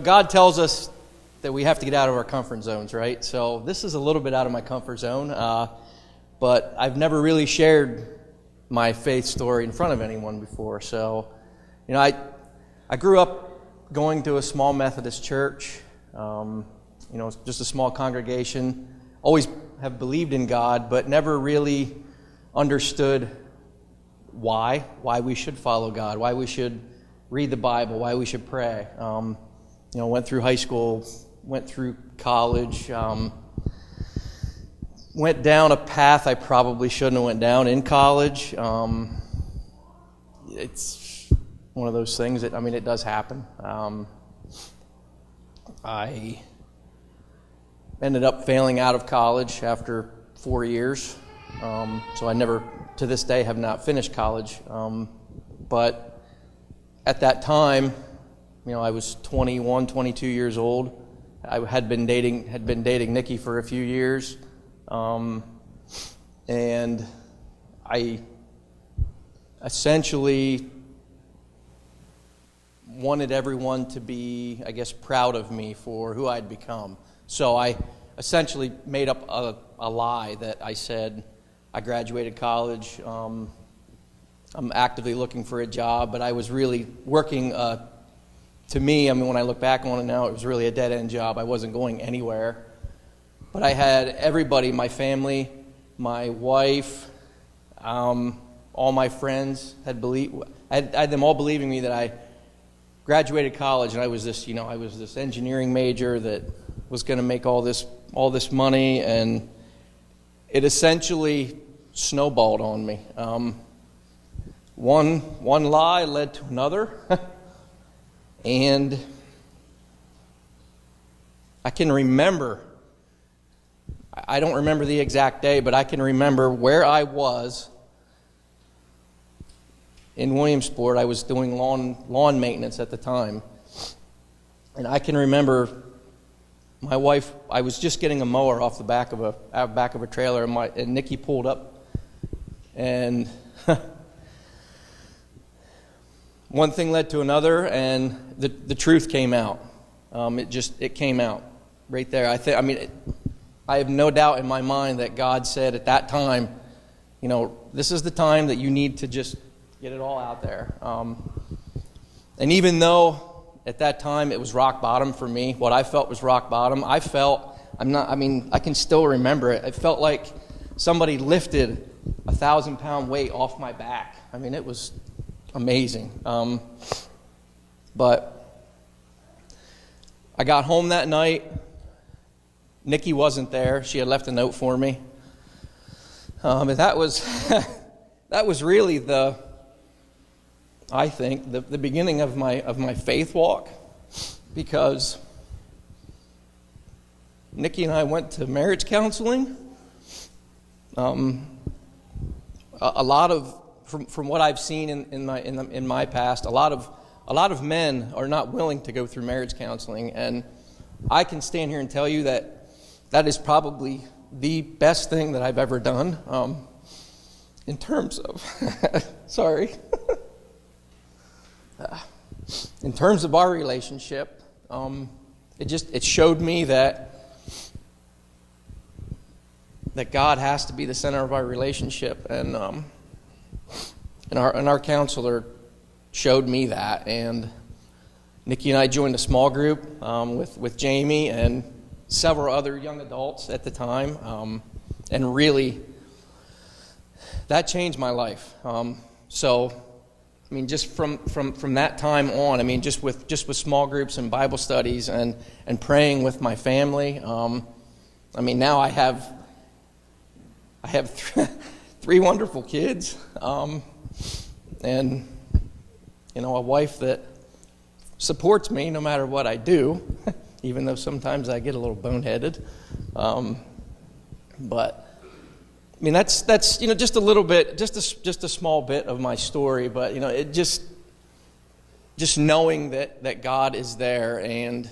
God tells us that we have to get out of our comfort zones, right? So this is a little bit out of my comfort zone, but I've never really shared my faith story in front of anyone before. So, I grew up going to a small Methodist church, just a small congregation. Always have believed in God, but never really understood why we should follow God, why we should read the Bible, why we should pray. Went through high school, went through college, went down a path I probably shouldn't have went down in college. It's one of those things that, it does happen. I ended up failing out of college after 4 years. So I never, to this day, have not finished college. But at that time, I was 21, 22 years old. I had been dating Nikki for a few years. And I essentially wanted everyone to be, proud of me for who I'd become. So I essentially made up a lie that I said I graduated college. I'm actively looking for a job, but I was really working. To me, when I look back on it now, it was really a dead-end job. I wasn't going anywhere. But I had everybody, my family, my wife, all my friends I had them all believing me that I graduated college and I was this engineering major that was going to make all this money, and it essentially snowballed on me. One lie led to another, and I can remember. I don't remember the exact day, but I can remember where I was in Williamsport. I was doing lawn maintenance at the time, and I can remember my wife. I was just getting a mower off the back of a trailer, and Nikki pulled up, and one thing led to another, and the truth came out. It came out right there. I have no doubt in my mind that God said at that time, this is the time that you need to just get it all out there. And even though at that time it was rock bottom for me, what I felt was rock bottom, I can still remember it. It felt like somebody lifted a 1,000-pound weight off my back. It was amazing. But I got home that night. Nikki wasn't there. She had left a note for me. And that was that was really the beginning of my faith walk, because Nikki and I went to marriage counseling. A lot of from what I've seen in my past, a lot of men are not willing to go through marriage counseling, and I can stand here and tell you that is probably the best thing that I've ever done in terms of in terms of our relationship. It showed me that God has to be the center of our relationship, and our counselor showed me that. And Nikki and I joined a small group with Jamie and several other young adults at the time, and really that changed my life. Just from that time on, just with small groups and Bible studies and praying with my family. Now I have 3 wonderful kids, and a wife that supports me no matter what I do, even though sometimes I get a little boneheaded. But that's just a little bit, just a small bit of my story. But it just knowing that God is there and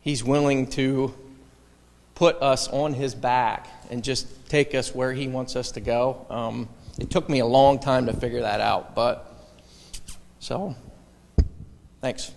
He's willing to put us on His back and just take us where He wants us to go. It took me a long time to figure that out, but so thanks.